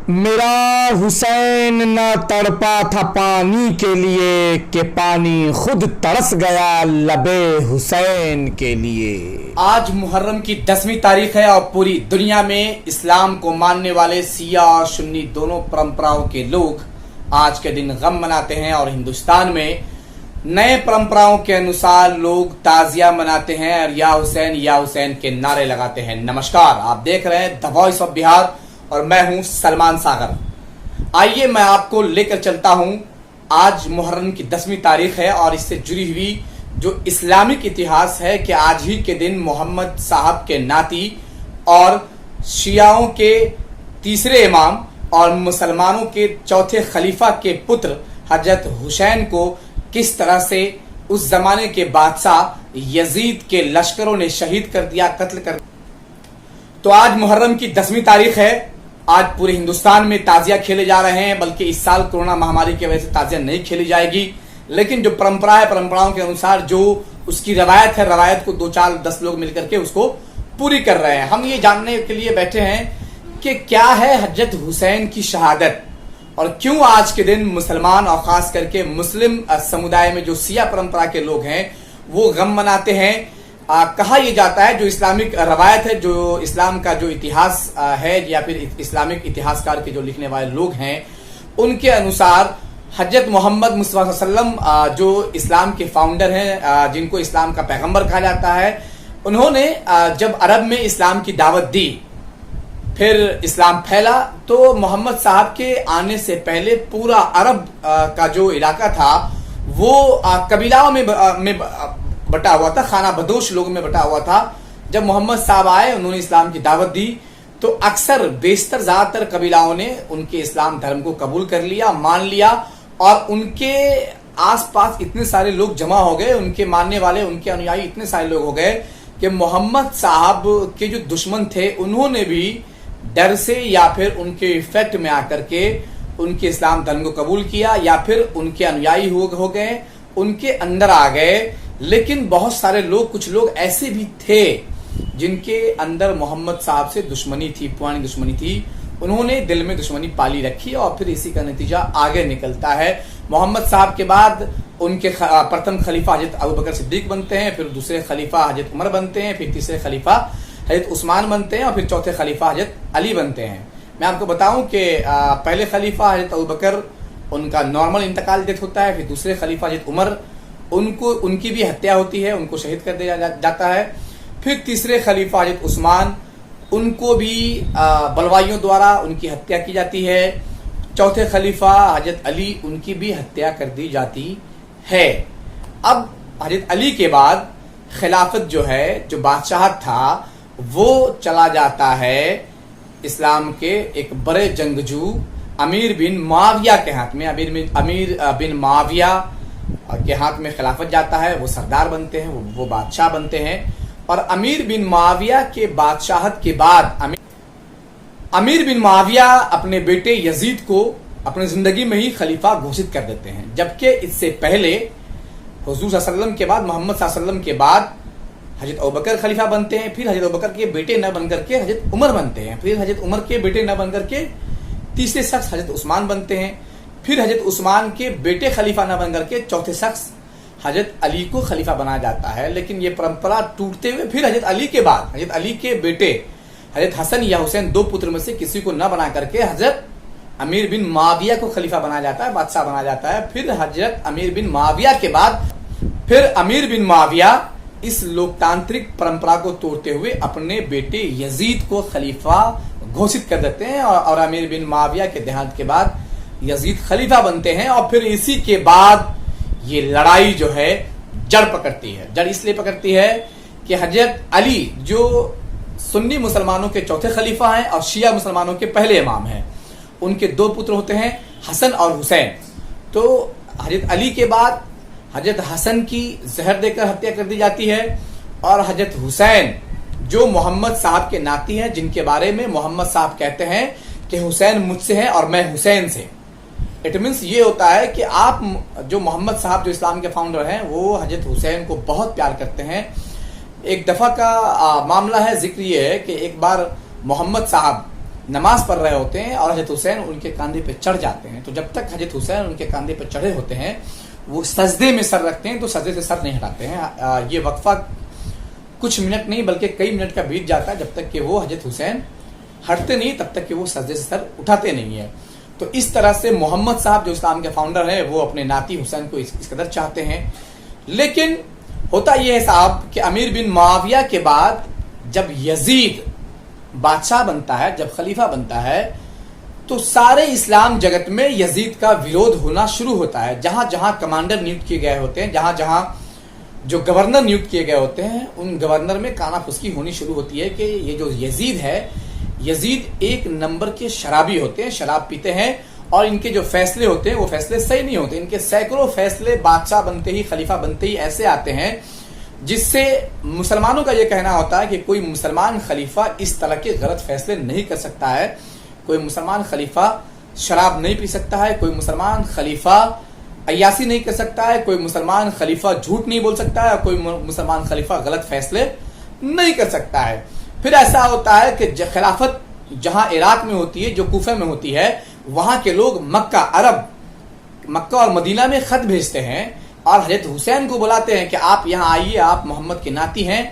میرا حسین نہ تڑپا تھا پانی کے لیے کہ پانی خود ترس گیا لبے حسین کے لیے۔ آج محرم کی 10ویں تاریخ ہے اور پوری دنیا میں اسلام کو ماننے والے سیاہ اور سنی دونوں پرمپراؤں کے لوگ آج کے دن غم مناتے ہیں، اور ہندوستان میں نئے پرمپراؤں کے انوسار لوگ تعزیہ مناتے ہیں اور یا حسین کے نعرے لگاتے ہیں۔ نمسکار، آپ دیکھ رہے ہیں دی وائس آف بہار اور میں ہوں سلمان ساگر۔ آئیے میں آپ کو لے کر چلتا ہوں۔ آج محرم کی 10ویں تاریخ ہے اور اس سے جڑی ہوئی جو اسلامک اتہاس ہے کہ آج ہی کے دن محمد صاحب کے ناتی اور شیعوں کے تیسرے امام اور مسلمانوں کے چوتھے خلیفہ کے پتر حضرت حسین کو کس طرح سے اس زمانے کے بادشاہ یزید کے لشکروں نے شہید کر دیا، قتل کر دیا۔ تو آج محرم کی 10ویں تاریخ ہے۔ آج پورے ہندوستان میں تعزیہ کھیلے جا رہے ہیں، بلکہ اس سال کورونا مہاماری کی وجہ سے تعزیہ نہیں کھیلی جائے گی، لیکن جو پرمپرا ہے، پرمپراؤں کے انوسار جو اس کی روایت ہے، روایت کو 2-4-10 لوگ مل کر کے اس کو پوری کر رہے ہیں۔ ہم یہ جاننے کے لیے بیٹھے ہیں کہ کیا ہے حضرت حسین کی شہادت اور کیوں آج کے دن مسلمان اور خاص کر کے مسلم سمودائے میں جو سیاہ پرمپرا کے لوگ ہیں وہ غم مناتے ہیں۔ کہا یہ جاتا ہے، جو اسلامک روایت ہے، جو اسلام کا جو اتہاس ہے یا پھر اسلامک اتہاسکار کے جو لکھنے والے لوگ ہیں، ان کے انوسار حضرت محمد مصطفیٰ صلی اللہ علیہ وسلم جو اسلام کے فاؤنڈر ہیں، جن کو اسلام کا پیغمبر کہا جاتا ہے، انہوں نے جب عرب میں اسلام کی دعوت دی، پھر اسلام پھیلا، تو محمد صاحب کے آنے سے پہلے پورا عرب کا جو علاقہ تھا وہ قبیلوں میں بٹا ہوا تھا، خانہ بدوش لوگوں میں بٹا ہوا تھا۔ جب محمد صاحب آئے، انہوں نے اسلام کی دعوت دی، تو اکثر بیشتر زیادہ تر قبیلوں نے ان کے اسلام دھرم کو قبول کر لیا، مان لیا، اور ان کے آس پاس اتنے سارے لوگ جمع ہو گئے، ان کے ماننے والے، ان کے انویائی اتنے سارے لوگ ہو گئے کہ محمد صاحب کے جو دشمن تھے انہوں نے بھی ڈر سے یا پھر ان کے افیکٹ میں آ کر کے ان کے اسلام دھرم کو قبول کیا، یا پھر ان کے انویائی ہو گئے، ان کے اندر آ گئے۔ لیکن بہت سارے لوگ، کچھ لوگ ایسے بھی تھے جن کے اندر محمد صاحب سے دشمنی تھی، پرانی دشمنی تھی، انہوں نے دل میں دشمنی پالی رکھی، اور پھر اسی کا نتیجہ آگے نکلتا ہے۔ محمد صاحب کے بعد ان کے پرتم خلیفہ حضرت ابوبکر صدیق بنتے ہیں، پھر دوسرے خلیفہ حضرت عمر بنتے ہیں، پھر تیسرے خلیفہ حضرت عثمان بنتے ہیں، اور پھر چوتھے خلیفہ حضرت علی بنتے ہیں۔ میں آپ کو بتاؤں کہ پہلے خلیفہ حضرت ابوبکر، ان کا نارمل انتقال ڈیتھ ہوتا ہے، پھر دوسرے خلیفہ حضرت عمر، ان کی بھی ہتیا ہوتی ہے، ان کو شہید کر دیا جاتا ہے۔ پھر تیسرے خلیفہ حضرت عثمان، ان کو بھی بلوائیوں دوارا ان کی ہتیا کی جاتی ہے۔ چوتھے خلیفہ حضرت علی، ان کی بھی ہتیا کر دی جاتی ہے۔ اب حضرت علی کے بعد خلافت جو ہے، جو بادشاہت تھا، وہ چلا جاتا ہے اسلام کے ایک بڑے جنگجو امیر بن معاویہ کے ہاتھ میں۔ امیر بن معاویہ کے ہاتھ میں خلافت جاتا ہے، وہ سردار بنتے ہیں، وہ بادشاہ بنتے ہیں۔ اور امیر بن معاویہ کے بادشاہت کے بعد امیر بن معاویہ اپنے بیٹے یزید کو اپنے زندگی میں ہی خلیفہ گھوشت کر دیتے ہیں، جبکہ اس سے پہلے حضور صلی اللہ علیہ وسلم کے بعد، محمد صلی اللہ علیہ وسلم کے بعد حضرت ابوبکر خلیفہ بنتے ہیں، پھر حضرت ابوبکر کے بیٹے نہ بن کر کے حضرت عمر بنتے ہیں، پھر حضرت عمر کے بیٹے نہ بن کر کے تیسرے شخص حضرت عثمان بنتے ہیں، پھر حضرت عثمان کے بیٹے خلیفہ نہ بن کر کے چوتھے شخص حضرت علی کو خلیفہ بنا جاتا ہے۔ لیکن یہ پرمپرا ٹوٹتے ہوئے پھر حضرت علی کے بعد حضرت علی کے بیٹے حضرت حسن یا حسین، دو پتر میں سے کسی کو نہ بنا کر کے حضرت امیر بن معاویہ کو خلیفہ بنا جاتا ہے، بادشاہ بنا جاتا ہے۔ پھر حضرت امیر بن معاویہ کے بعد پھر امیر بن معاویہ اس لوکتانترک پرمپرا کو توڑتے ہوئے اپنے بیٹے یزید کو خلیفہ گھوشت کر دیتے ہیں، اور امیر بن معاویہ کے دیہانت کے بعد یزید خلیفہ بنتے ہیں۔ اور پھر اسی کے بعد یہ لڑائی جو ہے جڑ پکڑتی ہے۔ جڑ اس لیے پکڑتی ہے کہ حضرت علی جو سنی مسلمانوں کے چوتھے خلیفہ ہیں اور شیعہ مسلمانوں کے پہلے امام ہیں، ان کے دو پتر ہوتے ہیں، حسن اور حسین۔ تو حضرت علی کے بعد حضرت حسن کی زہر دے کر ہتیا کر دی جاتی ہے، اور حضرت حسین جو محمد صاحب کے ناتی ہیں، جن کے بارے میں محمد صاحب کہتے ہیں کہ حسین مجھ سے ہے اور میں حسین سے۔ اٹ مینس یہ ہوتا ہے کہ آپ جو محمد صاحب جو اسلام کے فاؤنڈر ہیں، وہ حضرت حسین کو بہت پیار کرتے ہیں۔ ایک دفعہ کا معاملہ ہے، ذکر یہ ہے کہ ایک بار محمد صاحب نماز پڑھ رہے ہوتے ہیں اور حضرت حسین ان کے کاندھے پہ چڑھ جاتے ہیں. تو جب تک حضرت حسین ان کے کاندھے پہ چڑھے ہوتے ہیں وہ سجدے میں سر رکھتے ہیں تو سجدے سے سر نہیں ہٹاتے ہیں. یہ وقفہ کچھ منٹ نہیں بلکہ کئی منٹ کا بیت جاتا ہے جب تک کہ وہ حضرت حسین ہٹتے نہیں تب تک کہ وہ سجدے سے سر اٹھاتے نہیں ہیں. تو اس طرح سے محمد صاحب جو اسلام کے فاؤنڈر ہیں وہ اپنے ناتی حسین کو اس قدر چاہتے ہیں. لیکن ہوتا یہ ہے صاحب کہ امیر بن معاویہ کے بعد جب یزید بادشاہ بنتا ہے, جب خلیفہ بنتا ہے, تو سارے اسلام جگت میں یزید کا ویرودھ ہونا شروع ہوتا ہے. جہاں جہاں کمانڈر نیوٹ کیے گئے ہوتے ہیں, جہاں جہاں جو گورنر نیوٹ کیے گئے ہوتے ہیں, ان گورنر میں کانا پھسکی ہونی شروع ہوتی ہے کہ یہ جو یزید ہے, یزید ایک نمبر کے شرابی ہوتے ہیں, شراب پیتے ہیں اور ان کے جو فیصلے ہوتے ہیں وہ فیصلے صحیح نہیں ہوتے. ان کے سینکڑوں فیصلے بادشاہ بنتے ہی, خلیفہ بنتے ہی ایسے آتے ہیں جس سے مسلمانوں کا یہ کہنا ہوتا ہے کہ کوئی مسلمان خلیفہ اس طرح کے غلط فیصلے نہیں کر سکتا ہے, کوئی مسلمان خلیفہ شراب نہیں پی سکتا ہے, کوئی مسلمان خلیفہ عیاسی نہیں کر سکتا ہے, کوئی مسلمان خلیفہ جھوٹ نہیں بول سکتا ہے, کوئی مسلمان خلیفہ غلط فیصلے نہیں کر سکتا ہے. پھر ایسا ہوتا ہے کہ خلافت جہاں عراق میں ہوتی ہے, جو کوفہ میں ہوتی ہے, وہاں کے لوگ مکہ, عرب مکہ اور مدینہ میں خط بھیجتے ہیں اور حضرت حسین کو بلاتے ہیں کہ آپ یہاں آئیے, آپ محمد کے ناتی ہیں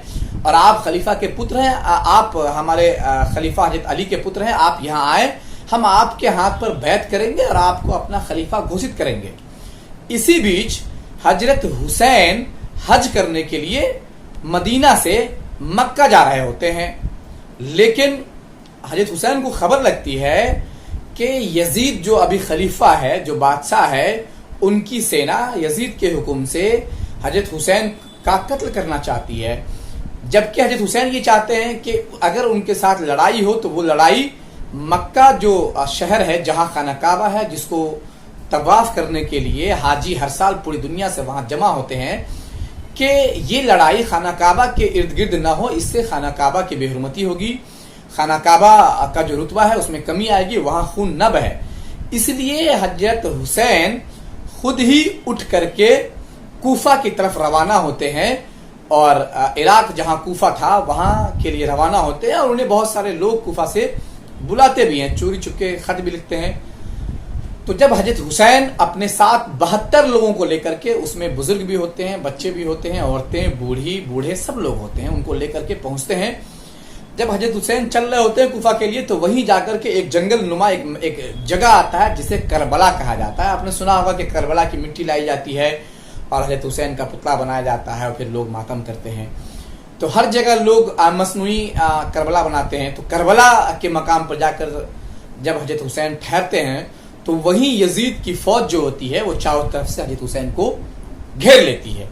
اور آپ خلیفہ کے پتر ہیں, آپ ہمارے خلیفہ حضرت علی کے پتر ہیں, آپ یہاں آئیں, ہم آپ کے ہاتھ پر بیعت کریں گے اور آپ کو اپنا خلیفہ گھوشت کریں گے. اسی بیچ حضرت حسین حج کرنے کے لیے مدینہ سے مکہ جا رہے ہوتے ہیں, لیکن حضرت حسین کو خبر لگتی ہے کہ یزید جو ابھی خلیفہ ہے, جو بادشاہ ہے, ان کی سینا یزید کے حکم سے حضرت حسین کا قتل کرنا چاہتی ہے. جبکہ حضرت حسین یہ چاہتے ہیں کہ اگر ان کے ساتھ لڑائی ہو تو وہ لڑائی مکہ جو شہر ہے جہاں خانہ کعبہ ہے, جس کو طواف کرنے کے لیے حاجی ہر سال پوری دنیا سے وہاں جمع ہوتے ہیں, کہ یہ لڑائی خانہ کعبہ کے ارد گرد نہ ہو, اس سے خانہ کعبہ کی بے حرمتی ہوگی, خانہ کعبہ کا جو رتبہ ہے اس میں کمی آئے گی, وہاں خون نہ بہے. اس لیے حضرت حسین خود ہی اٹھ کر کے کوفہ کی طرف روانہ ہوتے ہیں اور عراق جہاں کوفہ تھا وہاں کے لیے روانہ ہوتے ہیں, اور انہیں بہت سارے لوگ کوفہ سے بلاتے بھی ہیں, چوری چپکے خط بھی لکھتے ہیں. تو جب حضرت حسین اپنے ساتھ 72 لوگوں کو لے کر کے, اس میں بزرگ بھی ہوتے ہیں, بچے بھی ہوتے ہیں, عورتیں, بوڑھے سب لوگ ہوتے ہیں, ان کو لے کر کے پہنچتے ہیں. جب حضرت حسین چل رہے ہوتے ہیں کوفہ کے لیے تو وہیں جا کر کے ایک جنگل نما ایک جگہ آتا ہے جسے کربلا کہا جاتا ہے. آپ نے سنا ہوگا کہ کربلا کی مٹی لائی جاتی ہے اور حضرت حسین کا پتلا بنایا جاتا ہے اور پھر لوگ ماتم کرتے ہیں. تو ہر جگہ لوگ مصنوعی کربلا بناتے ہیں. تو کربلا کے مقام پر جا کر جب حضرت حسین ٹھہرتے ہیں تو وہیں یزید کی فوج جو ہوتی ہے وہ چاروں طرف سے حضرت حسین کو گھیر لیتی ہے.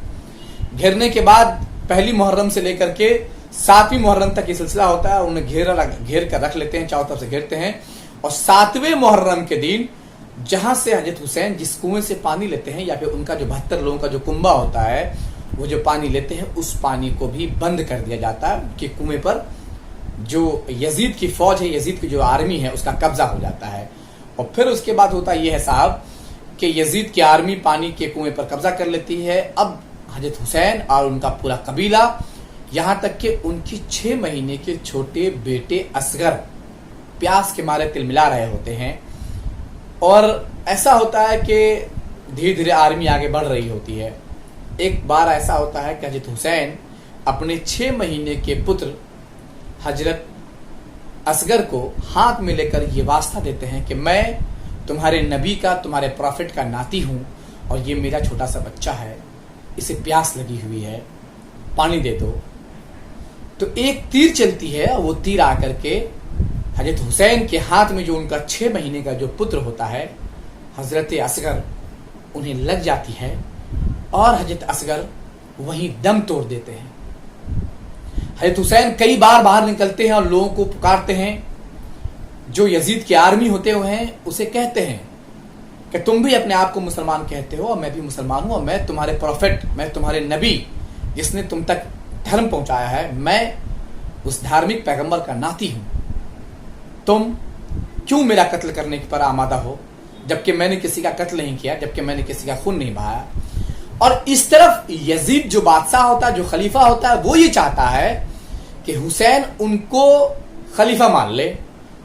گھیرنے کے بعد پہلی محرم سے لے کر کے 7ویں محرم تک یہ سلسلہ ہوتا ہے, انہیں گھیر کر رکھ لیتے ہیں, چاروں طرف سے گھیرتے ہیں. اور 7ویں محرم کے دن جہاں سے حضرت حسین جس کنویں سے پانی لیتے ہیں, یا پھر ان کا جو 72 لوگوں کا جو کنبہ ہوتا ہے وہ جو پانی لیتے ہیں, اس پانی کو بھی بند کر دیا جاتا ہے کہ کنویں پر جو یزید کی فوج ہے, یزید کی جو آرمی ہے, اس کا قبضہ ہو جاتا ہے. اور پھر اس کے بعد ہوتا یہ ہے صاحب کہ یزید کی آرمی پانی کے کنویں پر قبضہ کر لیتی ہے. اب حضرت حسین اور ان کا پورا قبیلہ, یہاں تک کہ ان کی 6 مہینے کے چھوٹے بیٹے اصغر پیاس کے مارے تلملا رہے ہوتے ہیں. اور ایسا ہوتا ہے کہ دھیرے دھیرے آرمی آگے بڑھ رہی ہوتی ہے. ایک بار ایسا ہوتا ہے کہ حضرت حسین اپنے 6 مہینے کے پتر حضرت اصغر کو ہاتھ میں لے کر یہ واسطہ دیتے ہیں کہ میں تمہارے نبی کا, تمہارے پروفٹ کا ناتی ہوں, اور یہ میرا چھوٹا سا بچہ ہے, اسے پیاس لگی ہوئی ہے, پانی دے دو. تو ایک تیر چلتی ہے, وہ تیر آ کر کے حضرت حسین کے ہاتھ میں جو ان کا 6 مہینے کا جو پتر ہوتا ہے حضرت اصغر, انہیں لگ جاتی ہے اور حضرت اصغر وہیں دم توڑ دیتے ہیں. حضرت حسین کئی بار باہر نکلتے ہیں اور لوگوں کو پکارتے ہیں. جو یزید کی آرمی ہوتے ہوئے ہیں اسے کہتے ہیں کہ تم بھی اپنے آپ کو مسلمان کہتے ہو اور میں بھی مسلمان ہوں, اور میں تمہارے پروفٹ, میں تمہارے نبی جس نے تم تک دھرم پہنچایا ہے, میں اس دھارمک پیغمبر کا ناتی ہوں. تم کیوں میرا قتل کرنے پر آمادہ ہو جبکہ میں نے کسی کا قتل نہیں کیا, جبکہ میں نے کسی کا خون نہیں بہایا. اور اس طرف یزید جو بادشاہ ہوتا ہے, جو خلیفہ ہوتا ہے, وہ یہ چاہتا ہے کہ حسین ان کو خلیفہ مان لے,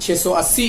680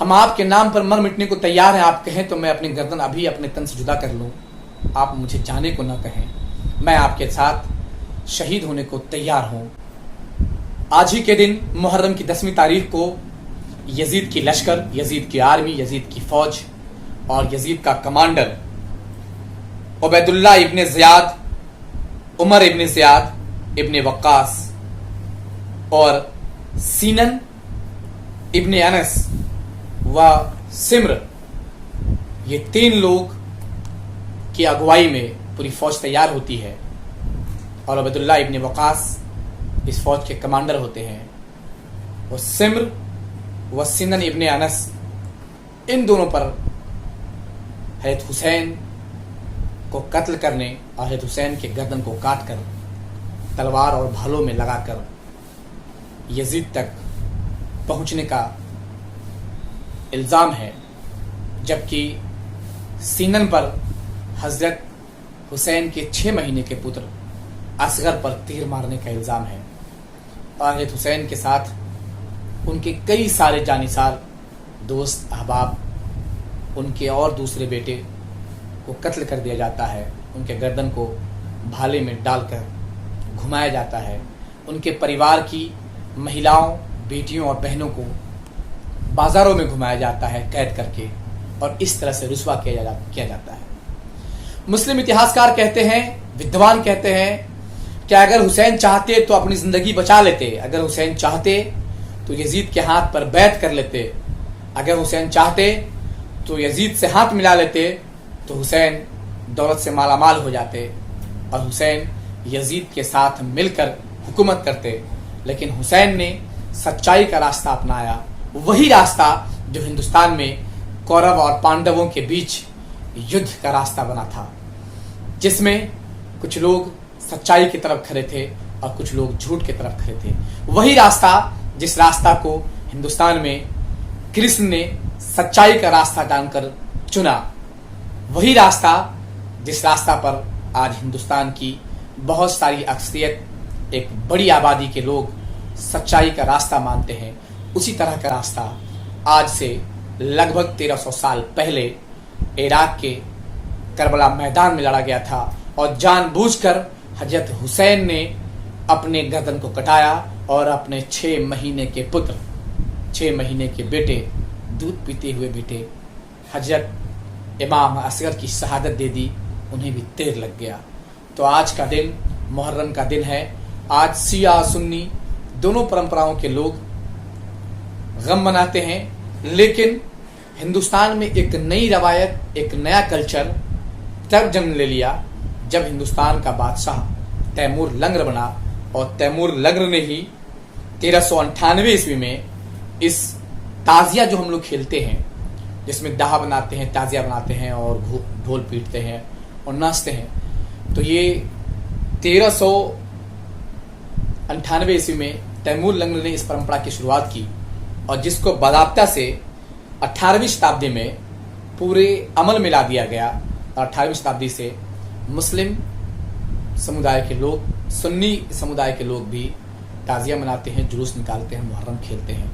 ہم آپ کے نام پر مر مٹنے کو تیار ہیں. آپ کہیں تو میں اپنی گردن ابھی اپنے تن سے جدا کر لوں. آپ مجھے جانے کو نہ کہیں. میں آپ کے ساتھ شہید ہونے کو تیار ہوں. آج ہی کے دن محرم کی 10ویں تاریخ کو یزید کی لشکر، یزید کی آرمی، یزید کی فوج اور یزید کا کمانڈر عبید اللہ ابن زیاد، عمر ابن زیاد ابن وقاص اور سینن ابن انس و سمر، یہ 3 لوگ کی اگوائی میں پوری فوج تیار ہوتی ہے اور عبید اللہ ابن وقاص اس فوج کے کمانڈر ہوتے ہیں. وہ سمر و سینن ابن انس، ان دونوں پر حضرت حسین کو قتل کرنے اور حضرت حسین کے گردن کو کاٹ کر تلوار اور بھالوں میں لگا کر یزید تک پہنچنے کا الزام ہے، جبکہ سینن پر حضرت حسین کے 6 مہینے کے پتر اصغر پر تیر مارنے کا الزام ہے. اور حضرت حسین کے ساتھ ان کے کئی سارے جانثار دوست احباب، ان کے اور دوسرے بیٹے کو قتل کر دیا جاتا ہے. ان کے گردن کو بھالے میں ڈال کر گھمایا جاتا ہے. ان کے پریوار کی مہیلاؤں، بیٹیوں اور بہنوں کو بازاروں میں گھمایا جاتا ہے قید کر کے، اور اس طرح سے رسوا کیا جاتا ہے. مسلم اتہاسکار کہتے ہیں، ودوان کہتے ہیں کہ اگر حسین چاہتے تو اپنی زندگی بچا لیتے، اگر حسین چاہتے تو یزید کے ہاتھ پر بیعت کر لیتے، اگر حسین چاہتے تو یزید سے ہاتھ ملا لیتے تو حسین دولت سے مالا مال ہو جاتے اور حسین یزید کے ساتھ مل کر حکومت کرتے. لیکن حسین نے سچائی کا راستہ اپنایا، وہی راستہ جو ہندوستان میں کورو اور پانڈووں کے بیچ یدھ کا راستہ بنا تھا، جس میں کچھ لوگ سچائی کی طرف کھڑے تھے اور کچھ لوگ جھوٹ کی طرف کھڑے تھے. وہی راستہ جس راستہ کو ہندوستان میں کرشن نے سچائی کا راستہ جان کر چنا، وہی راستہ جس راستہ پر آج ہندوستان کی بہت ساری اکثریت، ایک بڑی آبادی کے لوگ سچائی کا راستہ مانتے ہیں. اسی طرح کا راستہ آج سے لگ بھگ 1300 سال پہلے عراق کے کربلا میدان میں لڑا گیا تھا، اور جان بوجھ کر حضرت حسین نے اپنے گردن کو کٹایا اور اپنے 6 مہینے کے پتر، 6 مہینے کے بیٹے، دودھ پیتے ہوئے بیٹے حضرت امام اصغر کی شہادت دے دی. انہیں بھی تیر لگ گیا. تو آج کا دن محرم کا دن ہے. آج سیاہ سنی دونوں پرمپراؤں کے لوگ غم مناتے ہیں، لیکن ہندوستان میں ایک نئی روایت، ایک نیا کلچر تب جنم لے لیا جب ہندوستان کا بادشاہ تیمور لنگر بنا. اور تیمور لنگر نے ہی 1398 عیسوی میں اس تازیہ جو ہم لوگ کھیلتے ہیں، جس میں دہا بناتے ہیں، تازیہ بناتے ہیں اور ڈھول پیٹتے ہیں اور ناچتے ہیں، تو یہ 1398 عیسوی میں تیمور لنگر نے اس پرمپرا کی شروعات کی، اور جس کو باضابطہ سے 18ویں شتابدی میں پورے عمل میں لا دیا گیا. اور 18ویں شتابدی سے مسلم سمودائے کے لوگ، سنی سمودائے کے لوگ بھی تعزیہ مناتے ہیں، جلوس نکالتے ہیں، محرم کھیلتے ہیں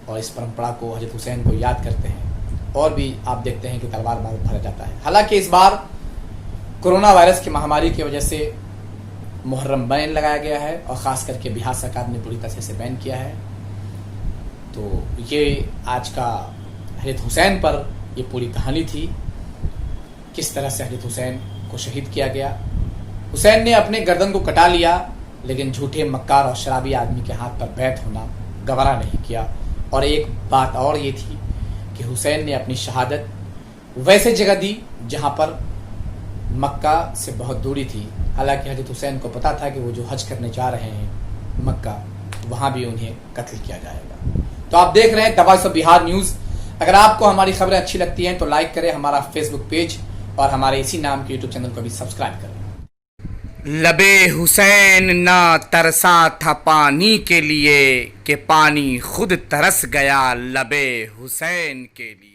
اور اس پرمپرا کو، حضرت حسین کو یاد کرتے ہیں. اور بھی آپ دیکھتے ہیں کہ تلوار بار بھرا جاتا ہے. حالانکہ اس بار کورونا وائرس کی مہاماری کی وجہ سے محرم بین لگایا گیا ہے، اور خاص کر کے بہار سرکار نے پوری طرح سے بین کیا ہے. تو یہ آج کا حضرت حسین پر یہ پوری کہانی تھی، کس طرح سے حضرت حسین کو شہید کیا گیا. حسین نے اپنے گردن کو کٹا لیا، لیکن جھوٹے مکار اور شرابی آدمی کے ہاتھ پر بیعت ہونا گوارا نہیں کیا. اور ایک بات اور یہ تھی کہ حسین نے اپنی شہادت ویسے جگہ دی جہاں پر مکہ سے بہت دوری تھی. حالانکہ حضرت حسین کو پتا تھا کہ وہ جو حج کرنے جا رہے ہیں مکہ، وہاں بھی انہیں قتل کیا جائے گا. تو آپ دیکھ رہے ہیں the voice of Bihar news. اگر آپ کو ہماری خبریں اچھی لگتی ہیں تو لائک کریں ہمارا فیس بک پیج، اور ہمارے اسی نام کے یوٹیوب چینل کو بھی سبسکرائب کریں. لبے حسین نہ ترسا تھا پانی کے لیے کہ پانی خود ترس گیا لبے حسین کے لیے.